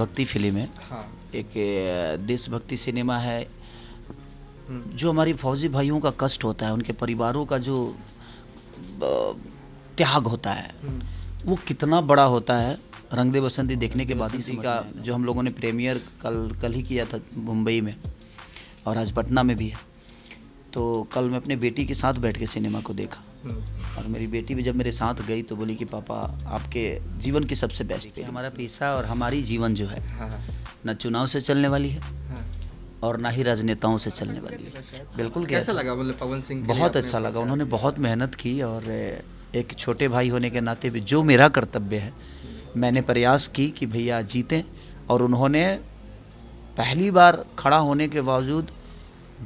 देशभक्ति फिल्म है। हाँ। एक देशभक्ति सिनेमा है। जो हमारी फौजी भाइयों का कष्ट होता है, उनके परिवारों का जो त्याग होता है, वो कितना बड़ा होता है। रंग दे बसंती देखने के बाद इसी का जो हम लोगों ने प्रीमियर कल ही किया था मुंबई में, और आज पटना में भी है। तो कल मैं अपने बेटी के साथ बैठ के सिनेमा को देखा, और मेरी बेटी भी जब मेरे साथ गई तो बोली कि पापा आपके जीवन की सबसे बेस्ट पे हमारा पैसा और हमारी जीवन जो है न चुनाव से चलने वाली है और ना ही राजनेताओं से चलने वाली है। बिल्कुल। कैसा लगा मतलब पवन सिंह? बहुत अच्छा लगा। उन्होंने बहुत मेहनत की, और एक छोटे भाई होने के नाते भी जो मेरा कर्तव्य है मैंने प्रयास की कि भैया जीतें, और उन्होंने पहली बार खड़ा होने के बावजूद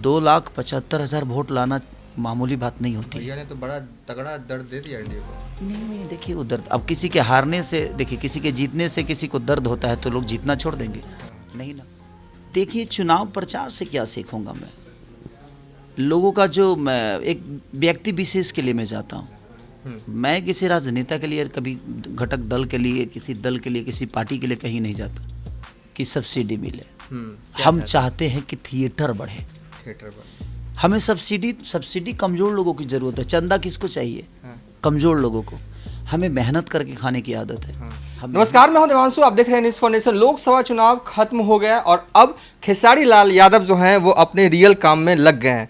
2,75,000 वोट लाना मामूली बात नहीं होती। भैया ने तो बड़ा तगड़ा दर्द दे दिया इंडिया को। नहीं, देखिए वो दर्द, अब किसी के हारने से, देखिए किसी के जीतने से किसी को दर्द होता है तो लोग जीतना छोड़ देंगे? नहीं ना। देखिए चुनाव प्रचार से क्या सीखूंगा मैं? लोगों का जो मैं एक व्यक्ति विशेष के लिए मैं जाता हूँ। मैं किसी राजनेता के लिए, कभी घटक दल के लिए, किसी दल के लिए, किसी पार्टी के लिए कहीं नहीं जाता कि सब्सिडी मिले। हम चाहते हैं कि थिएटर बढ़े। हमें सब्सिडी कमज़ोर लोगों की ज़रूरत है। चंदा किसको चाहिए? कमज़ोर लोगों को। हमें मेहनत करके खाने की आदत है। नमस्कार, मैं हूं देवांशु, आप देख रहे हैं न्यूज़ फॉर नेशन। लोकसभा चुनाव खत्म हो गया और अब खेसारी लाल यादव जो हैं वो अपने रियल काम में लग गए हैं।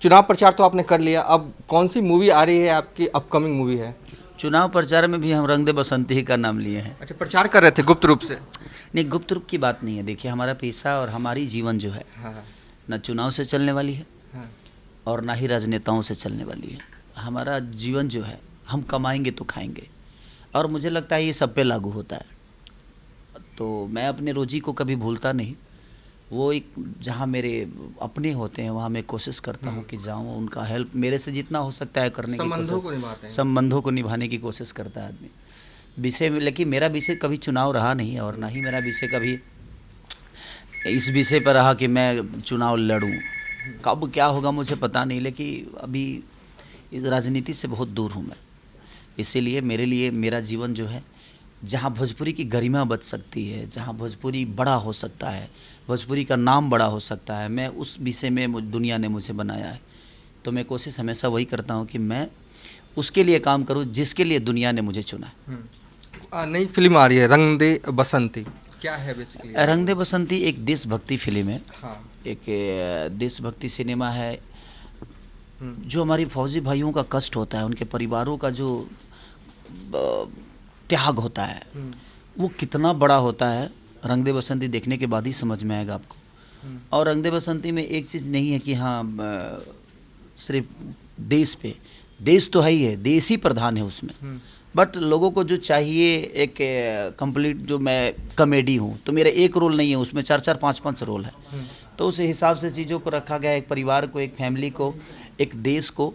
चुनाव प्रचार तो आपने कर लिया, अब कौन सी मूवी आ रही है आपकी? अपकमिंग मूवी है। चुनाव प्रचार में भी हम रंग दे बसंती ही का नाम लिए हैं। अच्छा, प्रचार कर रहे थे गुप्त रूप से? नहीं, गुप्त रूप की बात नहीं है। देखिए हमारा पैसा और हमारी जीवन जो है न चुनाव से चलने वाली है और ना ही राजनेताओं से चलने वाली है। हमारा जीवन जो है, हम कमाएंगे तो खाएंगे, और मुझे लगता है ये सब पे लागू होता है। तो मैं अपने रोजी को कभी भूलता नहीं। वो एक जहाँ मेरे अपने होते हैं वहाँ मैं कोशिश करता हूँ कि जाऊँ, उनका हेल्प मेरे से जितना हो सकता है करने की कोशिश, संबंधों को निभाने की कोशिश करता है आदमी। विषय में, लेकिन मेरा विषय कभी चुनाव रहा नहीं, और ना ही मेरा विषय कभी इस विषय पर रहा कि मैं चुनाव लड़ूं। कब क्या होगा मुझे पता नहीं, लेकिन अभी इस राजनीति से बहुत दूर हूँ मैं। इसीलिए मेरे लिए मेरा जीवन जो है, जहाँ भोजपुरी की गरिमा बच सकती है, जहाँ भोजपुरी बड़ा हो सकता है, भोजपुरी का नाम बड़ा हो सकता है, मैं उस विषय में दुनिया ने मुझे बनाया है। तो मैं कोशिश हमेशा वही करता हूँ कि मैं उसके लिए काम करूँ जिसके लिए दुनिया ने मुझे चुना है। नई फिल्म आ रही है रंग दे बसंती, क्या है बेसिकली? रंग दे बसंती एक देशभक्ति फिल्म है। हाँ। एक देशभक्ति सिनेमा है। जो हमारी फौजी भाइयों का कष्ट होता है, उनके परिवारों का जो त्याग होता है, वो कितना बड़ा होता है। रंग दे बसंती देखने के बाद ही समझ में आएगा आपको। और रंग दे बसंती में एक चीज़ नहीं है कि हाँ सिर्फ देश पे, देश तो है ही है, देश ही प्रधान है उसमें, बट लोगों को जो चाहिए एक कंप्लीट, जो मैं कॉमेडी हूँ तो मेरा एक रोल नहीं है उसमें, 4-4 5-5 रोल है। तो उस हिसाब से चीज़ों को रखा गया, एक परिवार को, एक फैमिली को, एक देश को,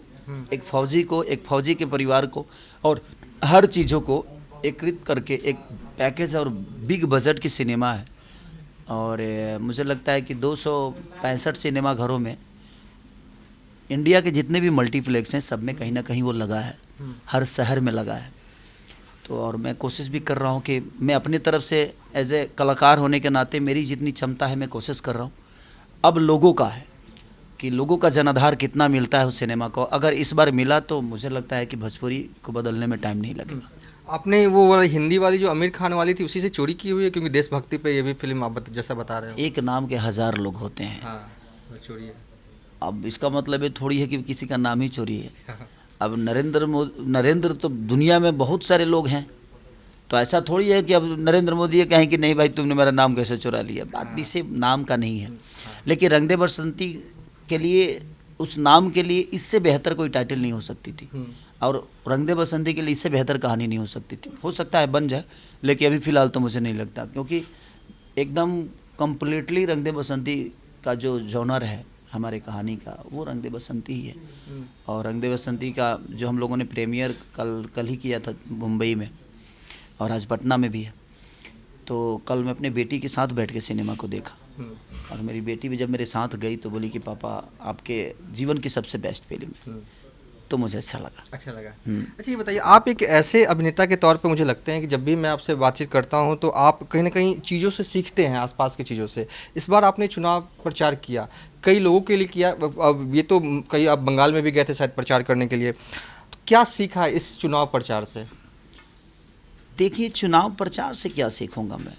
एक फौजी को, एक फौजी के परिवार को, और हर चीज़ों को एकीकृत करके एक पैकेज और बिग बजट की सिनेमा है। और मुझे लगता है कि 265 सिनेमा घरों में, इंडिया के जितने भी मल्टीप्लेक्स हैं सब में कहीं ना कहीं वो लगा है, हर शहर में लगा है। तो और मैं कोशिश भी कर रहा हूँ कि मैं अपनी तरफ से एज ए कलाकार होने के नाते मेरी जितनी क्षमता है मैं कोशिश कर रहा हूँ। अब लोगों का है कि लोगों का जनाधार कितना मिलता है उस सिनेमा को। अगर इस बार मिला तो मुझे लगता है कि भोजपुरी को बदलने में टाइम नहीं लगेगा। आपने वो वाली हिंदी वाली जो आमिर खान वाली थी उसी से चोरी की हुई है? क्योंकि देशभक्ति पे ये भी फिल्म आप जैसा बता रहे हो। एक नाम के 1000 लोग होते हैं। हाँ, वो चोरी है। अब इसका मतलब ये थोड़ी है कि किसी का नाम ही चोरी है। अब नरेंद्र तो दुनिया में बहुत सारे लोग हैं, तो ऐसा थोड़ी है कि अब नरेंद्र मोदी ये कहें कि नहीं भाई तुमने मेरा नाम कैसे चुरा लिया। बात भी से नाम का नहीं है। लेकिन रंग दे बसंती के लिए, उस नाम के लिए इससे बेहतर कोई टाइटल नहीं हो सकती थी, और रंग दे बसंती के लिए इससे बेहतर कहानी नहीं हो सकती थी। हो सकता है बन जाए, लेकिन अभी फ़िलहाल तो मुझे नहीं लगता, क्योंकि एकदम कम्प्लीटली रंग दे बसंती का जो जॉनर है हमारे कहानी का, वो रंग दे बसंती ही है। और रंग दे बसंती का जो हम लोगों ने प्रीमियर कल ही किया था मुंबई में, और आज पटना में भी है। तो कल मैं अपने बेटी के साथ बैठ के सिनेमा को देखा, और मेरी बेटी भी जब मेरे साथ गई तो बोली कि पापा आपके जीवन की सबसे बेस्ट फिल्म है। तो मुझे अच्छा लगा। अच्छा लगा। अच्छा ये बताइए, आप एक ऐसे अभिनेता के तौर पे मुझे लगते हैं कि जब भी मैं आपसे बातचीत करता हूं तो आप कहीं ना कहीं चीज़ों से सीखते हैं, आसपास की चीज़ों से। इस बार आपने चुनाव प्रचार किया, कई लोगों के लिए किया, अब ये तो कई आप बंगाल में भी गए थे शायद प्रचार करने के लिए, तो क्या सीखा इस चुनाव प्रचार से? देखिए, चुनाव प्रचार से क्या सीखूंगा मैं,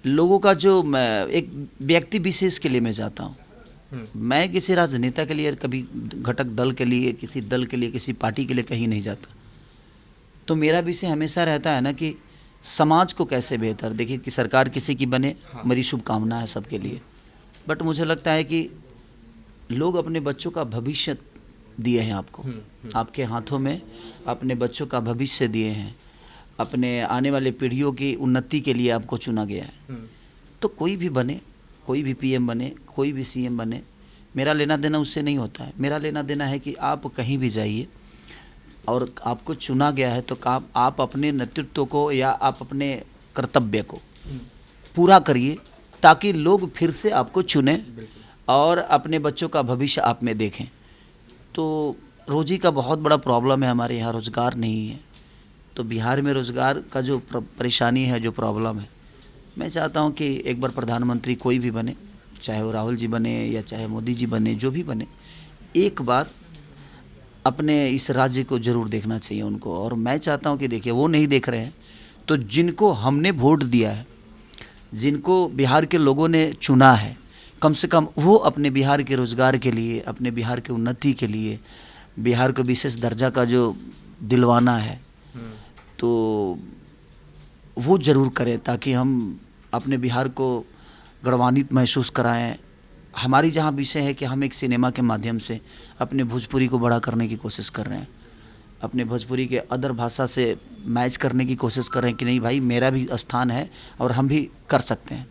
लोगों का जो मैं एक व्यक्ति विशेष के लिए मैं जाता हूँ। मैं किसी राजनेता के लिए, कभी घटक दल के लिए, किसी दल के लिए, किसी पार्टी के लिए कहीं नहीं जाता। तो मेरा विषय हमेशा रहता है ना कि समाज को कैसे बेहतर, देखिए कि सरकार किसी की बने, मेरी शुभकामना है सबके लिए। बट मुझे लगता है कि लोग अपने बच्चों का भविष्य दिए हैं आपको, आपके हाथों में अपने बच्चों का भविष्य दिए हैं, अपने आने वाले पीढ़ियों की उन्नति के लिए आपको चुना गया है। तो कोई भी बने, कोई भी पीएम बने, कोई भी सीएम बने, मेरा लेना देना उससे नहीं होता है। मेरा लेना देना है कि आप कहीं भी जाइए और आपको चुना गया है तो आप अपने नेतृत्व को या आप अपने कर्तव्य को पूरा करिए, ताकि लोग फिर से आपको चुने और अपने बच्चों का भविष्य आप में देखें। तो रोजी का बहुत बड़ा प्रॉब्लम है हमारे यहाँ, रोज़गार नहीं है। तो बिहार में रोज़गार का जो परेशानी है, जो प्रॉब्लम है, मैं चाहता हूं कि एक बार प्रधानमंत्री कोई भी बने, चाहे वो राहुल जी बने या चाहे मोदी जी बने, जो भी बने, एक बार अपने इस राज्य को ज़रूर देखना चाहिए उनको। और मैं चाहता हूं कि देखिए, वो नहीं देख रहे हैं तो जिनको हमने वोट दिया है, जिनको बिहार के लोगों ने चुना है, कम से कम वो अपने बिहार के रोज़गार के लिए, अपने बिहार के उन्नति के लिए, बिहार को विशेष दर्जा का जो दिलवाना है, तो वो ज़रूर करें, ताकि हम अपने बिहार को गौरवान्वित महसूस कराएं। हमारी जहाँ विषय है कि हम एक सिनेमा के माध्यम से अपने भोजपुरी को बड़ा करने की कोशिश कर रहे हैं, अपने भोजपुरी के अदर भाषा से मैच करने की कोशिश कर रहे हैं कि नहीं भाई, मेरा भी स्थान है और हम भी कर सकते हैं।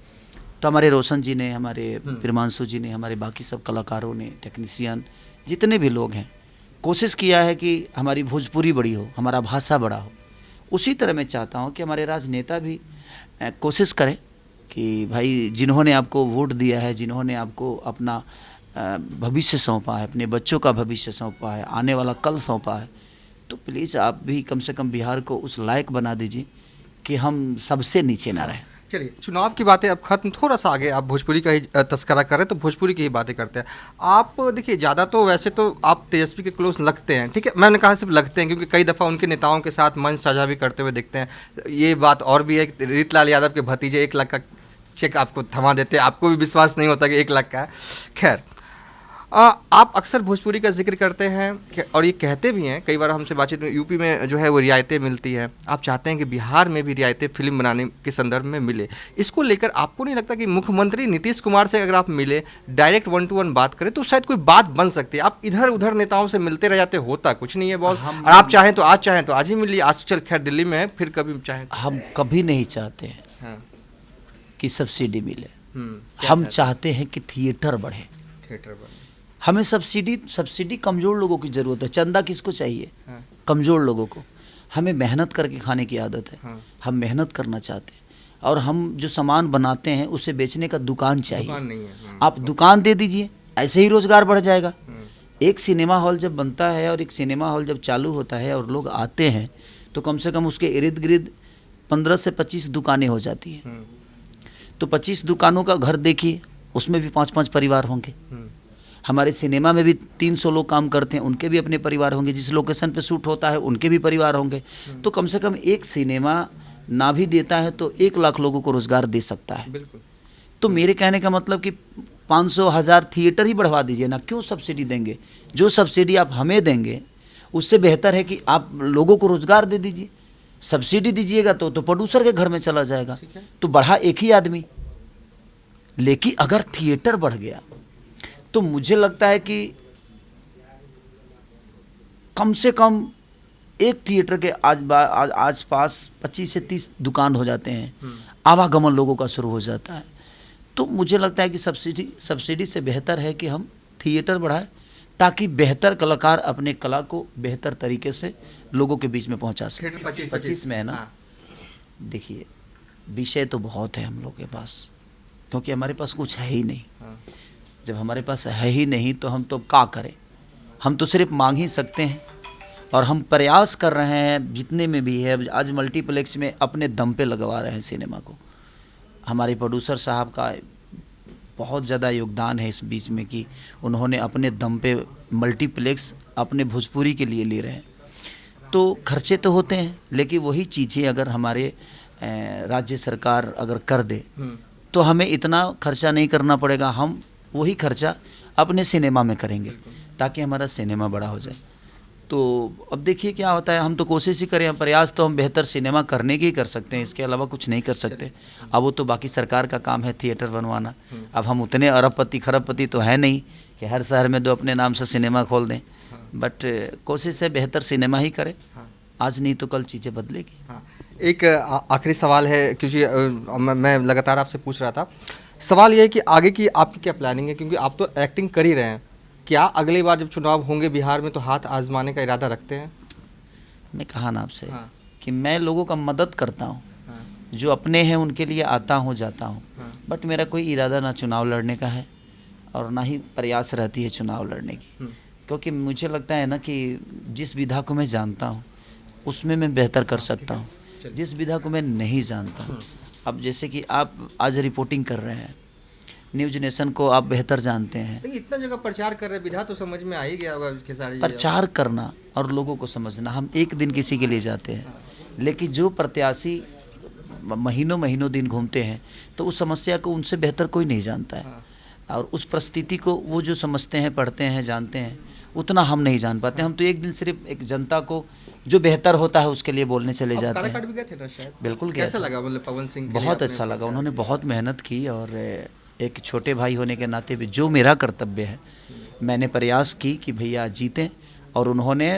तो हमारे रोशन जी ने, हमारे प्रिमांशु जी ने, हमारे बाकी सब कलाकारों ने, टेक्नीशियन, जितने भी लोग हैं, कोशिश किया है कि हमारी भोजपुरी बड़ी हो, हमारा भाषा बड़ा हो। उसी तरह मैं चाहता हूँ कि हमारे राजनेता भी कोशिश करें कि भाई, जिन्होंने आपको वोट दिया है, जिन्होंने आपको अपना भविष्य सौंपा है, अपने बच्चों का भविष्य सौंपा है, आने वाला कल सौंपा है, तो प्लीज़ आप भी कम से कम बिहार को उस लायक बना दीजिए कि हम सबसे नीचे ना रहें। चलिए, चुनाव की बातें अब खत्म, थोड़ा सा आगे आप भोजपुरी का ही तस्करा करें तो भोजपुरी की ही बातें करते हैं। आप देखिए, ज़्यादा तो वैसे तो आप तेजस्वी के क्लोज लगते हैं, ठीक है, मैंने कहा सिर्फ लगते हैं, क्योंकि कई दफ़ा उनके नेताओं के साथ मंच साझा भी करते हुए दिखते हैं। ये बात और भी है, रीतलाल यादव के भतीजे 1 लाख का चेक आपको थमा देते हैं, आपको भी विश्वास नहीं होता कि 1 लाख का है। खैर, आप अक्सर भोजपुरी का जिक्र करते हैं और ये कहते भी हैं, कई बार हमसे बातचीत में, यूपी में जो है वो रियायतें मिलती हैं, आप चाहते हैं कि बिहार में भी रियायतें फिल्म बनाने के संदर्भ में मिले। इसको लेकर आपको नहीं लगता कि मुख्यमंत्री नीतीश कुमार से अगर आप मिले, डायरेक्ट 1 to 1 बात करें, तो शायद कोई बात बन सकती है? आप इधर उधर नेताओं से मिलते रह जाते, होता कुछ नहीं है बॉस, और आप चाहें तो आज ही मिलिए, आज तो चल खैर दिल्ली में है, फिर कभी चाहें। हम कभी नहीं चाहते हैं कि सब्सिडी मिले, हम चाहते हैं कि थिएटर बढ़े। हमें सब्सिडी कमज़ोर लोगों की ज़रूरत है। चंदा किसको चाहिए? कमज़ोर लोगों को। हमें मेहनत करके खाने की आदत है, हम मेहनत करना चाहते हैं, और हम जो सामान बनाते हैं उसे बेचने का दुकान चाहिए। दुकान नहीं है। आप दुकान दे दीजिए, ऐसे ही रोज़गार बढ़ जाएगा। एक सिनेमा हॉल जब बनता है और एक सिनेमा हॉल जब चालू होता है और लोग आते हैं, तो कम से कम उसके इर्द गिर्द 15 से 25 दुकानें हो जाती हैं। तो 25 दुकानों का घर देखिए, उसमें भी 5-5 परिवार होंगे। हमारे सिनेमा में भी 300 लोग काम करते हैं, उनके भी अपने परिवार होंगे। जिस लोकेशन पे शूट होता है उनके भी परिवार होंगे। तो कम से कम एक सिनेमा ना भी देता है तो 1 लाख लोगों को रोज़गार दे सकता है। बिल्कुल। तो मेरे कहने का मतलब कि 500,000 थिएटर ही बढ़वा दीजिए ना, क्यों सब्सिडी देंगे? जो सब्सिडी आप हमें देंगे उससे बेहतर है कि आप लोगों को रोज़गार दे दीजिए। सब्सिडी दीजिएगा तो प्रोड्यूसर के घर में चला जाएगा, तो बढ़ा एक ही आदमी। लेकिन अगर थिएटर बढ़ गया तो मुझे लगता है कि कम से कम एक थिएटर के आसपास 25 से 30 दुकान हो जाते हैं, आवागमन लोगों का शुरू हो जाता है। तो मुझे लगता है कि सब्सिडी से बेहतर है कि हम थिएटर बढ़ाएं, ताकि बेहतर कलाकार अपने कला को बेहतर तरीके से लोगों के बीच में पहुंचा सकें। 25 में है ना। देखिए, विषय तो बहुत है हम लोग के पास, क्योंकि हमारे पास कुछ है ही नहीं। जब हमारे पास है ही नहीं तो हम तो क्या करें? हम तो सिर्फ मांग ही सकते हैं और हम प्रयास कर रहे हैं जितने में भी है। आज मल्टीप्लेक्स में अपने दम पे लगवा रहे हैं सिनेमा को। हमारे प्रोड्यूसर साहब का बहुत ज़्यादा योगदान है इस बीच में कि उन्होंने अपने दम पे मल्टीप्लेक्स अपने भोजपुरी के लिए ले रहे हैं। तो खर्चे तो होते हैं, लेकिन वही चीज़ें अगर हमारे राज्य सरकार अगर कर दे तो हमें इतना खर्चा नहीं करना पड़ेगा। हम वही खर्चा अपने सिनेमा में करेंगे ताकि हमारा सिनेमा बड़ा हो जाए। तो अब देखिए क्या होता है। हम तो कोशिश ही करें, प्रयास तो हम बेहतर सिनेमा करने के ही कर सकते हैं, इसके अलावा कुछ नहीं कर सकते। अब वो तो बाकी सरकार का काम है थिएटर बनवाना। अब हम उतने अरबपति खरबपति तो है नहीं कि हर शहर में दो अपने नाम से सिनेमा खोल दें, बट कोशिश है बेहतर सिनेमा ही करें। आज नहीं तो कल चीज़ें बदलेगी। एक आखिरी सवाल है, क्योंकि मैं लगातार आपसे पूछ रहा था। सवाल ये है कि आगे की आपकी क्या प्लानिंग है, क्योंकि आप तो एक्टिंग कर ही रहे हैं। क्या अगली बार जब चुनाव होंगे बिहार में तो हाथ आजमाने का इरादा रखते हैं? मैं कहा ना आपसे कि मैं लोगों का मदद करता हूँ, जो अपने हैं उनके लिए आता हूँ जाता हूँ, बट मेरा कोई इरादा ना चुनाव लड़ने का है और ना ही प्रयास रहती है चुनाव लड़ने की। क्योंकि मुझे लगता है ना कि जिस विधा को मैं जानता हूँ उसमें मैं बेहतर कर सकता हूँ, जिस विधा को मैं नहीं जानता हूँ। अब जैसे कि आप आज रिपोर्टिंग कर रहे हैं, न्यूज नेशन को आप बेहतर जानते हैं। लेकिन इतना जगह प्रचार कर रहे, विधा तो समझ में आ ही गया होगा खेसारी जी। प्रचार करना और लोगों को समझना, हम एक दिन किसी के लिए जाते हैं, लेकिन जो प्रत्याशी महीनों महीनों दिन घूमते हैं तो उस समस्या को उनसे बेहतर कोई नहीं जानता है। और उस परिस्थिति को वो जो समझते हैं, पढ़ते हैं, जानते हैं, उतना हम नहीं जान पाते। हम तो एक दिन सिर्फ एक जनता को जो बेहतर होता है उसके लिए बोलने चले जाते हैं। काराकाट भी गए थे ना शायद? बिल्कुल गया। कैसा लगा मतलब पवन सिंह? बहुत अच्छा लगा, उन्होंने बहुत मेहनत की और एक छोटे भाई होने के नाते भी जो मेरा कर्तव्य है मैंने प्रयास की कि भैया जीतें। और उन्होंने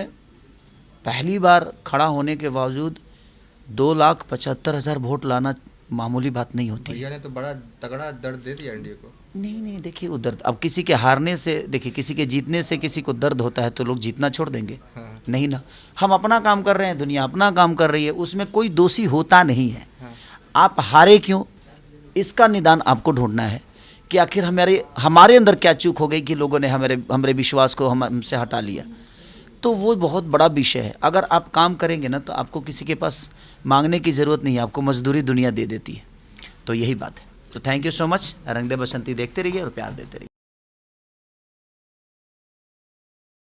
पहली बार खड़ा होने के बावजूद 2,75,000 वोट लाना मामूली बात नहीं होती। भैया ने तो बड़ा तगड़ा दर्द दे दिया एनडीए को। नहीं, देखिए वो दर्द, अब किसी के हारने से, देखिए किसी के जीतने से किसी को दर्द होता है तो लोग जीतना छोड़ देंगे? नहीं ना। हम अपना काम कर रहे हैं, दुनिया अपना काम कर रही है, उसमें कोई दोषी होता नहीं है। आप हारे क्यों, इसका निदान आपको ढूंढना है कि आखिर हमारे अंदर क्या चूक हो गई कि लोगों ने हमारे विश्वास को हमसे हटा लिया। तो वो बहुत बड़ा विषय है। अगर आप काम करेंगे ना तो आपको किसी के पास मांगने की ज़रूरत नहीं है, आपको मजदूरी दुनिया दे देती है। तो यही बात है। तो थैंक यू सो मच। रंग दे बसंती देखते रहिए और प्यार देते रहिए।